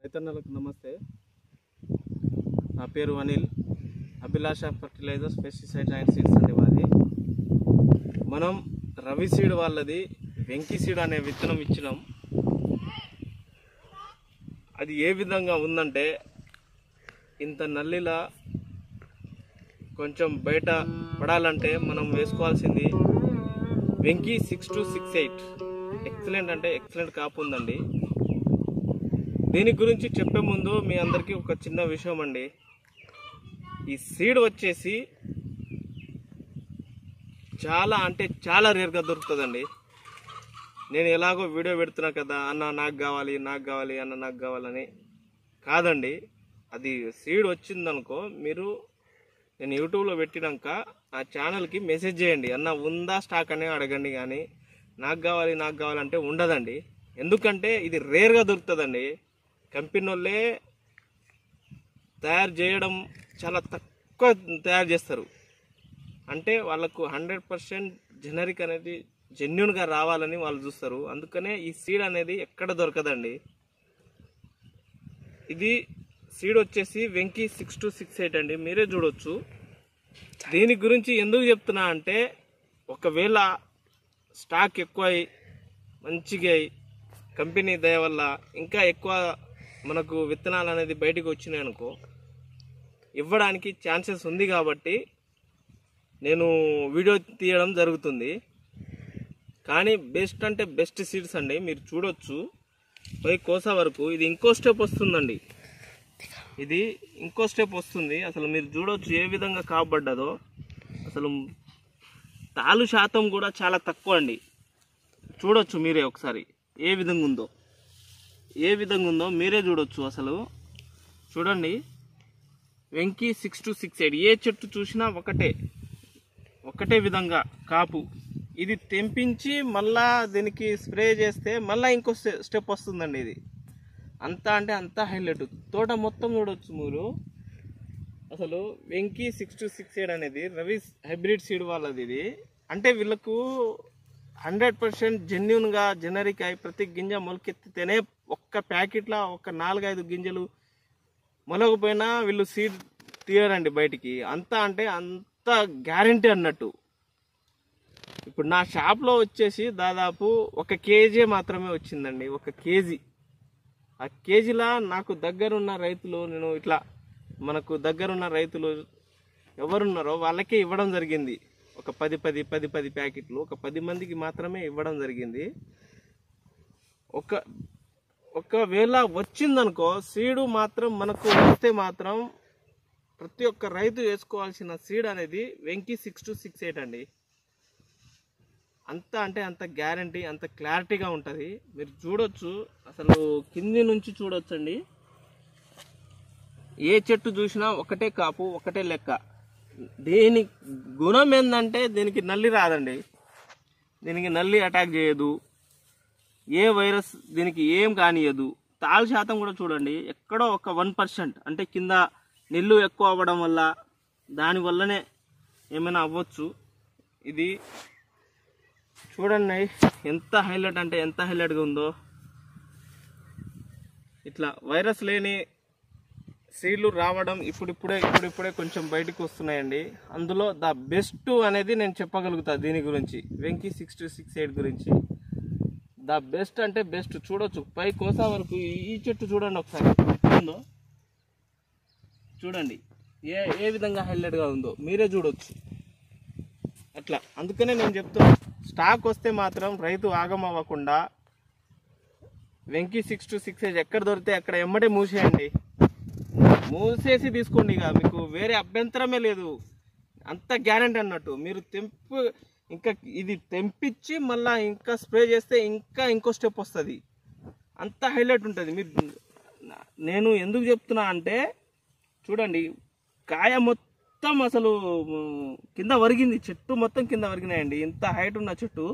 రైతన్నలకు నమస్తే. నా పేరు అనిల్. అభిలాష ఫర్టిలైజర్స్ పెస్టిసైడ్ అండ్ సీడ్స్ అండి మాది. మనం రవి సీడ్ వాళ్ళది వెంకీ సీడ్ అనే విత్తనం ఇచ్చినాం. అది ఏ విధంగా ఉందంటే ఇంత నల్లిలా కొంచెం బయట పడాలంటే మనం వేసుకోవాల్సింది వెంకీ 6268. ఎక్సలెంట్ అంటే ఎక్సలెంట్ కాపు ఉందండి. దీని గురించి చెప్పే ముందు మీ అందరికీ ఒక చిన్న విషయం అండి. ఈ సీడ్ వచ్చేసి చాలా అంటే చాలా రేర్గా దొరుకుతుందండి. నేను ఎలాగో వీడియో పెడుతున్నా కదా, అన్న నాకు కావాలి అన్న నాకు కావాలని కాదండి. అది సీడ్ వచ్చిందనుకో, మీరు నేను యూట్యూబ్లో పెట్టినాక నా ఛానల్కి మెసేజ్ చేయండి, అన్న ఉందా స్టాక్ అని అడగండి. కానీ నాకు కావాలంటే ఉండదండి. ఎందుకంటే ఇది రేర్గా దొరుకుతుందండి. కంపెనీ వాళ్ళే తయారు చేయడం చాలా తక్కువ తయారు చేస్తారు. అంటే వాళ్ళకు 100% జెనరిక్ అనేది జెన్యున్గా రావాలని వాళ్ళు చూస్తారు. అందుకనే ఈ సీడ్ అనేది ఎక్కడ దొరకదండి. ఇది సీడ్ వచ్చేసి వెంకీ 6268 అండి, మీరే చూడొచ్చు. దీని గురించి ఎందుకు చెప్తున్నా అంటే, ఒకవేళ స్టాక్ ఎక్కువ మంచిగా కంపెనీ దయ వల్ల ఇంకా ఎక్కువ మనకు విత్తనాలు అనేది బయటకు వచ్చినాయి అనుకో, ఇవ్వడానికి ఛాన్సెస్ ఉంది. కాబట్టి నేను వీడియో తీయడం జరుగుతుంది. కానీ బెస్ట్ అంటే బెస్ట్ సీడ్స్ అండి, మీరు చూడొచ్చు. పోయి కోసా వరకు ఇది ఇంకో స్టెప్ వస్తుందండి. ఇది ఇంకో స్టెప్ వస్తుంది. అసలు మీరు చూడొచ్చు ఏ విధంగా కాబడ్డదో. అసలు తాలు శాతం కూడా చాలా తక్కువ అండి. చూడొచ్చు మీరే ఒకసారి ఏ విధంగా ఉందో మీరే చూడొచ్చు. అసలు చూడండి, వెంకీ 6268 ఏ చెట్టు చూసినా ఒకటే విధంగా కాపు. ఇది తెంపించి మళ్ళా దీనికి స్ప్రే చేస్తే మళ్ళీ ఇంకో స్టెప్ వస్తుందండి. ఇది అంతా అంటే అంతా హైలైట్. తోట మొత్తం చూడొచ్చు మీరు. అసలు వెంకీ 6268 అనేది రవి హైబ్రిడ్ సీడ్ వాళ్ళది. ఇది అంటే వీళ్ళకు 100% జెన్యున్గా జెనరిక్ అయి ప్రతి గింజ మొలకెత్తితేనే ఒక్క ప్యాకెట్లో ఒక 4-5 గింజలు మొలకపోయినా వీళ్ళు సీడ్ తీయరండి బయటికి. అంతా అంటే అంత గ్యారంటీ అన్నట్టు. ఇప్పుడు నా షాప్లో వచ్చేసి దాదాపు 1 కేజీ మాత్రమే వచ్చిందండి. 1 కేజీ. ఆ కేజీలా నాకు దగ్గరున్న రైతులు, నేను ఇట్లా మనకు దగ్గరున్న రైతులు ఎవరున్నారో వాళ్ళకే ఇవ్వడం జరిగింది. ఒక 10 ప్యాకెట్లు ఒక 10 మందికి మాత్రమే ఇవ్వడం జరిగింది. ఒకవేళ వచ్చిందనుకో సీడు మాత్రం మనకు వస్తే మాత్రం ప్రతి ఒక్క రైతు వేసుకోవాల్సిన సీడ్ అనేది వెంకీ 6268 అండి. అంత అంటే అంత గ్యారంటీ, అంత క్లారిటీగా ఉంటుంది. మీరు చూడొచ్చు, అసలు కింది నుంచి చూడొచ్చండి. ఏ చెట్టు చూసినా ఒకటే కాపు, ఒకటే లెక్క. దీని గుణం ఏంటంటే దీనికి నల్లి రాదండి. దీనికి నల్లి అటాక్ చేయదు. ఏ వైరస్ దీనికి ఏం కానియదు. తాలు శాతం కూడా చూడండి, ఎక్కడో ఒక 1%, అంటే కింద నీళ్ళు ఎక్కువ అవ్వడం వల్ల దానివల్లనే ఏమైనా అవ్వచ్చు. ఇది చూడండి ఎంత హైలైట్ అంటే ఎంత హైలైట్గా ఉందో. ఇట్లా వైరస్ లేని సీడ్లు రావడం ఇప్పుడిప్పుడే కొంచెం బయటకు వస్తున్నాయండి. అందులో ద బెస్ట్ అనేది నేను చెప్పగలుగుతా దీని గురించి, వెంకీ 6268 గురించి. ద బెస్ట్ అంటే బెస్ట్. చూడొచ్చు పై కోసా వరకు ఈ చెట్టు చూడండి ఒకసారి ఉందో, చూడండి ఏ విధంగా హైలైట్గా ఉందో మీరే చూడొచ్చు. అట్లా అందుకనే నేను చెప్తున్నా, స్టాక్ వస్తే మాత్రం రైతు ఆగం అవ్వకుండా వెంకీ 6268 ఎక్కడ దొరికితే అక్కడ ఎమ్మడే మూసేసి తీసుకోండి. ఇక మీకు వేరే అభ్యంతరమే లేదు. అంత గ్యారెంటీ అన్నట్టు. మీరు ఇంకా ఇది తెంపించి మళ్ళీ ఇంకా స్ప్రే చేస్తే ఇంకో స్టెప్ వస్తుంది. అంత హైలైట్ ఉంటుంది. నేను ఎందుకు చెప్తున్నా అంటే చూడండి, కాయ మొత్తం అసలు కింద వరిగింది. చెట్టు మొత్తం కింద వరిగినాయండి. ఇంత హైట్ ఉన్న చెట్టు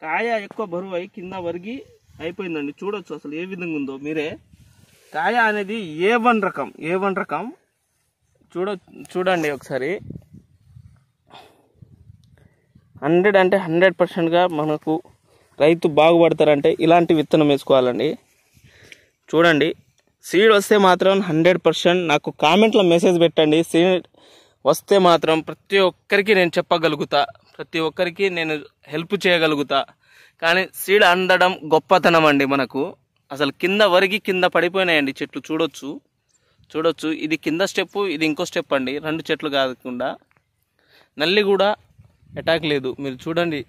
కాయ ఎక్కువ బరువు అయి కింద వరిగి అయిపోయిందండి. చూడొచ్చు అసలు ఏ విధంగా ఉందో మీరే. కాయ అనేది A1 రకం చూడండి ఒకసారి. 100 అంటే 100%గా మనకు రైతు బాగుపడతారంటే ఇలాంటి విత్తనం వేసుకోవాలండి. చూడండి సీడ్ వస్తే మాత్రం 100% నాకు కామెంట్లో మెసేజ్ పెట్టండి. సీడ్ వస్తే మాత్రం ప్రతి ఒక్కరికి నేను చెప్పగలుగుతా, ప్రతి ఒక్కరికి నేను హెల్ప్ చేయగలుగుతా. కానీ సీడ్ అందడం గొప్పతనం అండి మనకు. అసలు కింద వరికి కింద పడిపోయినాయండి చెట్లు, చూడొచ్చు. ఇది కింద స్టెప్, ఇది ఇంకో స్టెప్ అండి, 2 చెట్లు కాకుండా. నల్లి కూడా అటాక్ లేదు. మీరు చూడండి,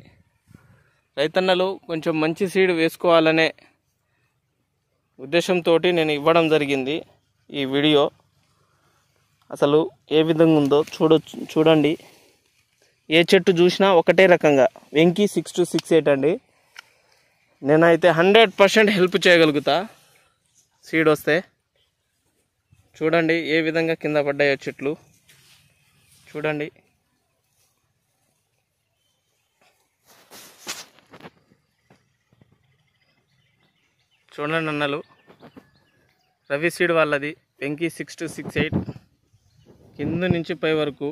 రైతన్నలు కొంచెం మంచి సీడ్ వేసుకోవాలనే ఉద్దేశంతో నేను ఇవ్వడం జరిగింది ఈ వీడియో. అసలు ఏ విధంగా ఉందో చూడండి. ఏ చెట్టు చూసినా ఒకటే రకంగా. వెంకీ 6268 అండి. నేనైతే 100% హెల్ప్ చేయగలుగుతా సీడ్ వస్తే. చూడండి ఏ విధంగా కింద పడ్డాయో చెట్లు చూడండి. చూడండి అన్నలు, రవి సీడ్ వాళ్ళది వెంకీ 6268 కింద నుంచి పై వరకు